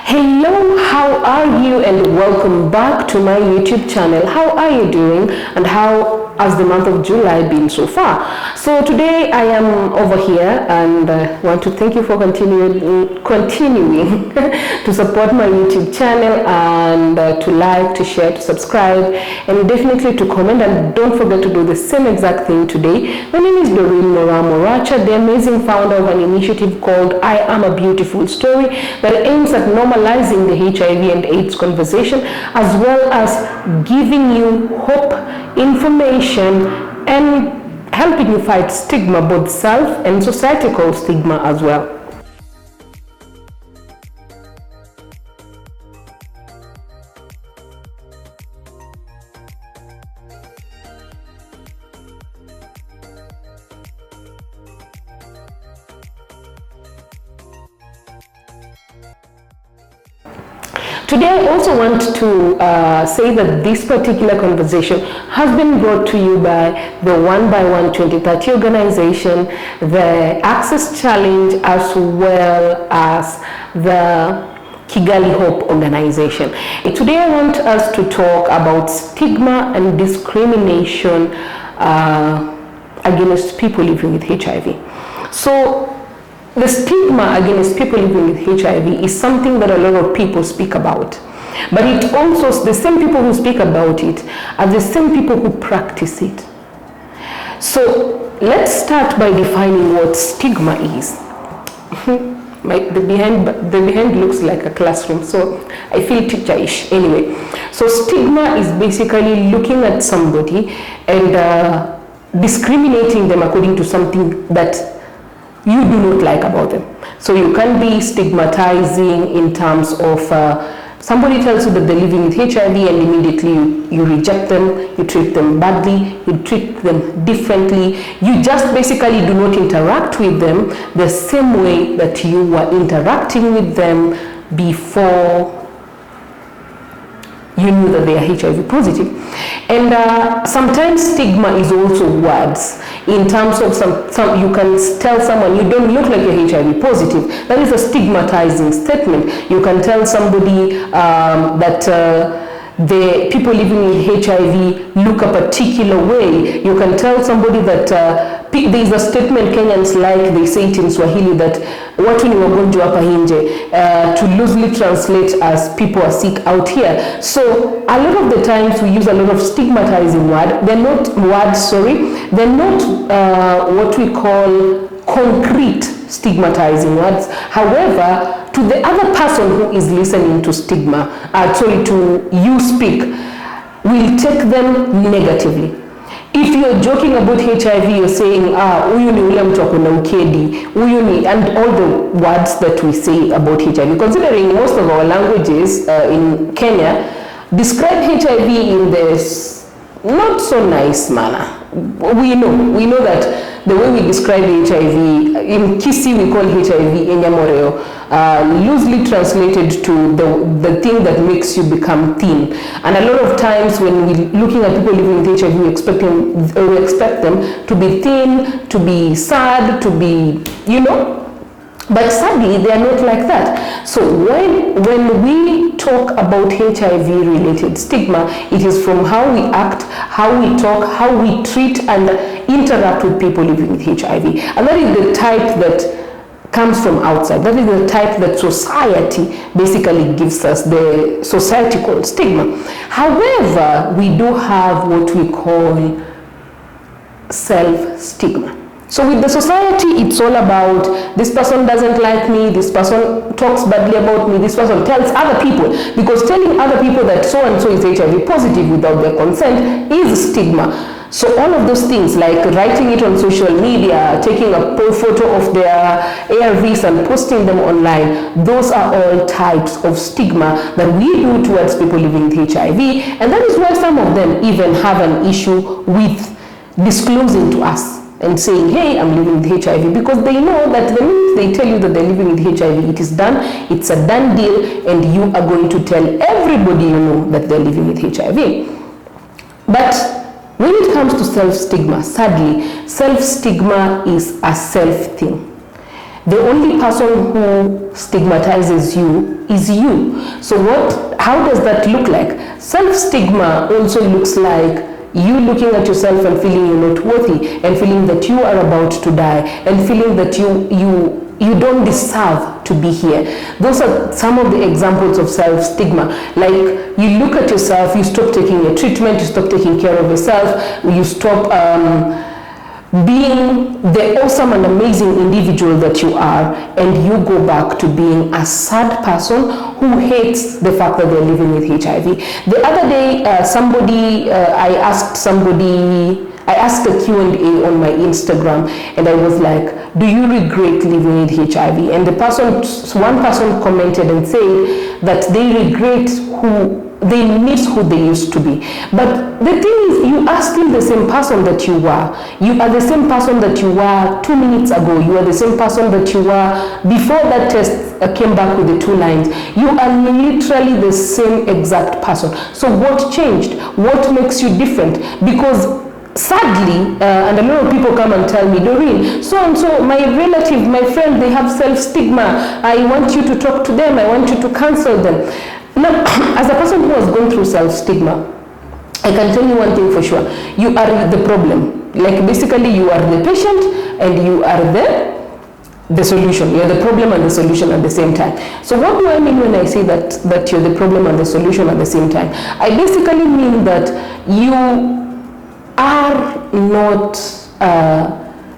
Hello, how are you, and welcome back to my YouTube channel. How are you doing, and how has the month of July been so far? So today I am over here and want to thank you for continuing to support my YouTube channel, and to like, to share, to subscribe, and definitely to comment. And don't forget to do the same exact thing today. My name is Doreen Moracha, the amazing founder of an initiative called I Am a Beautiful Story that aims at normalizing the HIV and AIDS conversation, as well as giving you hope, information, and helping you fight stigma, both self and societal stigma as well. Today I also want to say that this particular conversation has been brought to you by the 1 by 1 2030 organization, the Access Challenge, as well as the Kigali Hope organization. Today I want us to talk about stigma and discrimination against people living with HIV. So the stigma against people living with HIV is something that a lot of people speak about. But it also, the same people who speak about it are the same people who practice it. So let's start by defining what stigma is. The behind looks like a classroom, so I feel teacherish. Anyway, so stigma is basically looking at somebody and discriminating them according to something that you do not like about them. So you can be stigmatizing in terms of somebody tells you that they're living with HIV, and immediately you reject them, you treat them badly, you treat them differently. You just basically do not interact with them the same way that you were interacting with them before you knew that they are HIV positive. And sometimes stigma is also words. In terms of some you can tell someone you don't look like you're HIV positive. That is a stigmatizing statement. You can tell somebody that the people living with HIV look a particular way. You can tell somebody that there is a statement Kenyans like, they say it in Swahili, that watu ni wagonjwa hapa nje, to loosely translate as people are sick out here. So a lot of the times we use a lot of stigmatizing words. They're not words, they're not what we call concrete stigmatizing words. However, to the other person who is listening to to you speak, will take them negatively. If you're joking about HIV, you're saying, huyu ni ule mtu akona ukedi, huyu ni, and all the words that we say about HIV. Considering most of our languages in Kenya describe HIV in this not so nice manner. We know that the way we describe HIV, in Kisi we call HIV enyamoreo, loosely translated to the thing that makes you become thin. And a lot of times when we're looking at people living with HIV, we expect them to be thin, to be sad, to be, but sadly they are not like that. So when we talk about HIV related stigma, it is from how we act, how we talk, how we treat and interact with people living with HIV. And that is the type that comes from outside. That is the type that society basically gives us, the societal stigma. However, we do have what we call self-stigma. So with the society, it's all about, this person doesn't like me, this person talks badly about me, this person tells other people, because telling other people that so-and-so is HIV positive without their consent is stigma. So all of those things, like writing it on social media, taking a photo of their ARVs and posting them online, those are all types of stigma that we do towards people living with HIV. And that is why some of them even have an issue with disclosing to us and saying, hey, I'm living with HIV, because they know that the minute they tell you that they're living with HIV, it is done, it's a done deal, and you are going to tell everybody you know that they're living with HIV. But when it comes to self-stigma, sadly, self-stigma is a self thing. The only person who stigmatizes you is you. So how does that look like? Self-stigma also looks like you looking at yourself and feeling you're not worthy, and feeling that you are about to die, and feeling that you don't deserve to be here. Those are some of the examples of self-stigma. Like, you look at yourself, you stop taking a treatment, you stop taking care of yourself, you stop being the awesome and amazing individual that you are, and you go back to being a sad person who hates the fact that they're living with HIV. The other day, I asked a Q&A on my Instagram, and I was like, do you regret living with HIV? And one person commented and said that they miss who they used to be. But the thing is, you are still the same person that you were. You are the same person that you were 2 minutes ago. You are the same person that you were before that test came back with the 2 lines. You are literally the same exact person. So what changed? What makes you different? Because sadly, and a lot of people come and tell me, Doreen, so-and-so, my relative, my friend, they have self-stigma. I want you to talk to them. I want you to counsel them. Now, as a person who has gone through self-stigma, I can tell you one thing for sure. You are the problem. Like, basically, you are the patient and you are the solution. You're the problem and the solution at the same time. So what do I mean when I say that you're the problem and the solution at the same time? I basically mean that you are not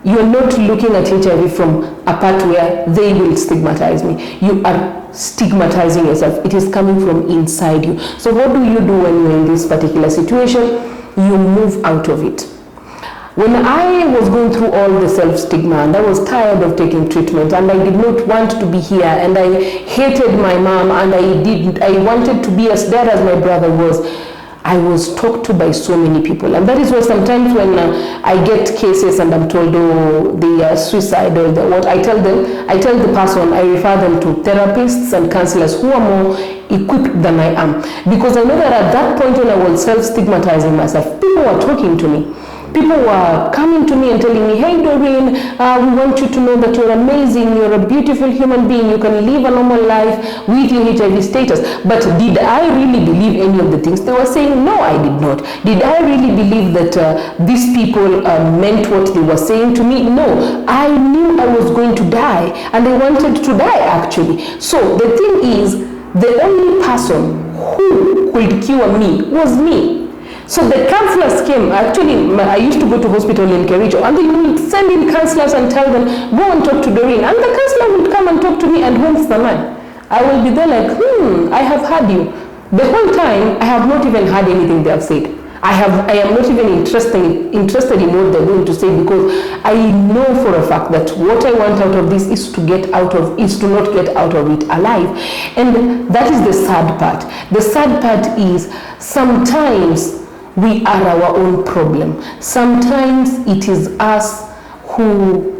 you're not looking at HIV from a part where they will stigmatize me. You are stigmatizing yourself. It is coming from inside you. So what do you do when you're in this particular situation? You move out of it. When I was going through all the self-stigma, and I was tired of taking treatment, and I did not want to be here, and I hated my mom, and I wanted to be as dead as my brother was, I was talked to by so many people. And that is why sometimes when I get cases and I'm told, oh, they are suicidal, what I tell the person, I refer them to therapists and counselors who are more equipped than I am. Because I know that at that point when I was self-stigmatizing myself, people were talking to me. People were coming to me and telling me, hey Doreen, we want you to know that you're amazing, you're a beautiful human being, you can live a normal life with your HIV status. But did I really believe any of the things they were saying? No, I did not. Did I really believe that these people meant what they were saying to me? No, I knew I was going to die, and I wanted to die actually. So the thing is, the only person who could cure me was me. So the counselors came. Actually, I used to go to hospital in Kericho, and they would send in counselors and tell them, go and talk to Doreen. And the counselor would come and talk to me, and when's the man? I will be there like, I have heard you. The whole time, I have not even heard anything they have said. I am not even interested in what they're going to say, because I know for a fact that what I want out of this is to not get out of it alive. And that is the sad part. The sad part is sometimes we are our own problem. Sometimes it is us who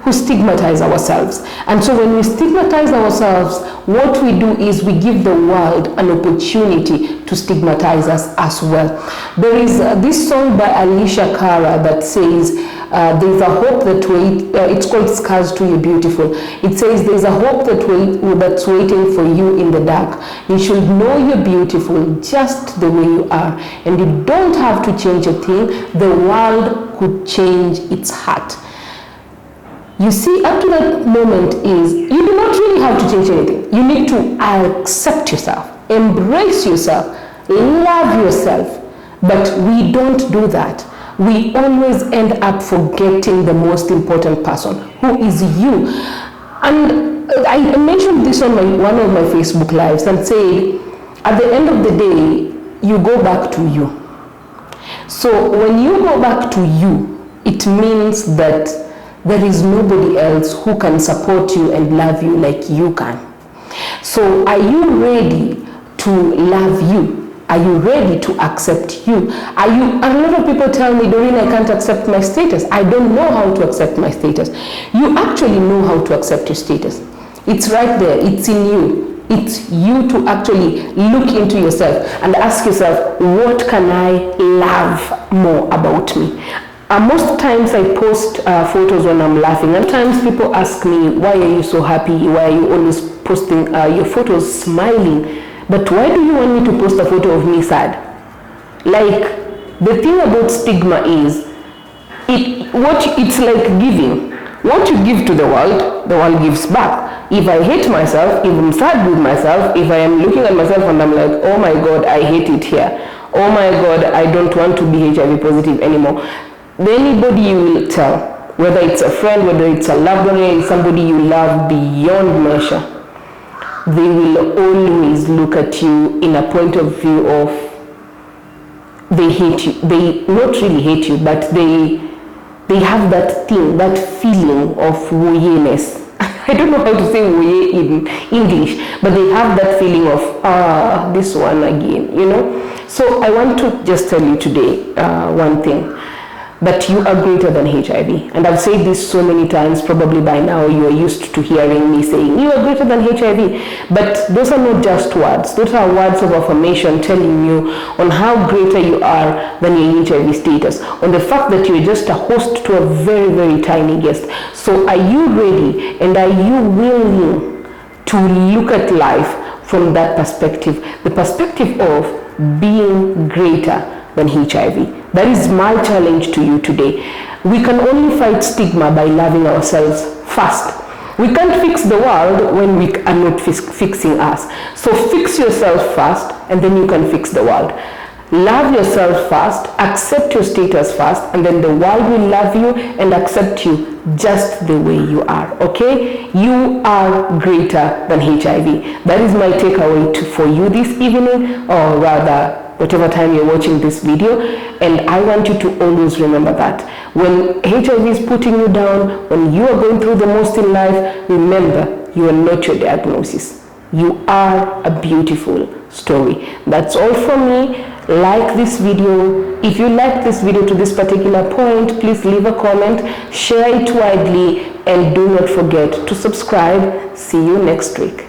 stigmatize ourselves. And so when we stigmatize ourselves, what we do is we give the world an opportunity to stigmatize us as well. There is this song by Alicia Cara that says, there's a hope it's called Scars to You Beautiful. It says, there's a hope that's waiting for you in the dark. You should know you're beautiful just the way you are. And you don't have to change a thing. The world could change its heart. You see, up to that moment is, you do not really have to change anything. You need to accept yourself, embrace yourself, love yourself. But we don't do that. We always end up forgetting the most important person, who is you. And I mentioned this on one of my Facebook lives and say, at the end of the day, you go back to you. So when you go back to you, it means that there is nobody else who can support you and love you like you can. So are you ready to love you? Are you ready to accept you? A lot of people tell me, Doreen, I can't accept my status. I don't know how to accept my status. You actually know how to accept your status. It's right there. It's in you. It's you to actually look into yourself and ask yourself, what can I love more about me? Most times I post photos when I'm laughing, and times people ask me, why are you so happy? Why are you always posting your photos smiling? But why do you want me to post a photo of me sad? Like, the thing about stigma is, it's like giving. What you give to the world gives back. If I hate myself, if I'm sad with myself, if I am looking at myself and I'm like, oh my God, I hate it here. Oh my God, I don't want to be HIV positive anymore. Anybody you will tell, whether it's a friend, whether it's a loved one, whether it's somebody you love beyond measure, they will always look at you in a point of view of they hate you. They not really hate you, but they have that thing, that feeling of woyeness. I don't know how to say woye in English, but they have that feeling of, this one again, you know. So I want to just tell you today one thing, that you are greater than HIV. And I've said this so many times, probably by now you are used to hearing me saying, you are greater than HIV. But those are not just words. Those are words of affirmation telling you on how greater you are than your HIV status, on the fact that you're just a host to a very, very tiny guest. So are you ready, and are you willing to look at life from that perspective, the perspective of being greater than HIV? That is my challenge to you today. We can only fight stigma by loving ourselves first. We can't fix the world when we are not fixing us. So fix yourself first, and then you can fix the world. Love yourself first, accept your status first, and then the world will love you and accept you just the way you are, okay? You are greater than HIV. That is my takeaway for you this evening, or rather, whatever time you're watching this video. And I want you to always remember that when HIV is putting you down, when you are going through the most in life, remember, you are not your diagnosis. You are a beautiful story. That's all from me. Like this video. If you like this video to this particular point, please leave a comment, share it widely, and do not forget to subscribe. See you next week.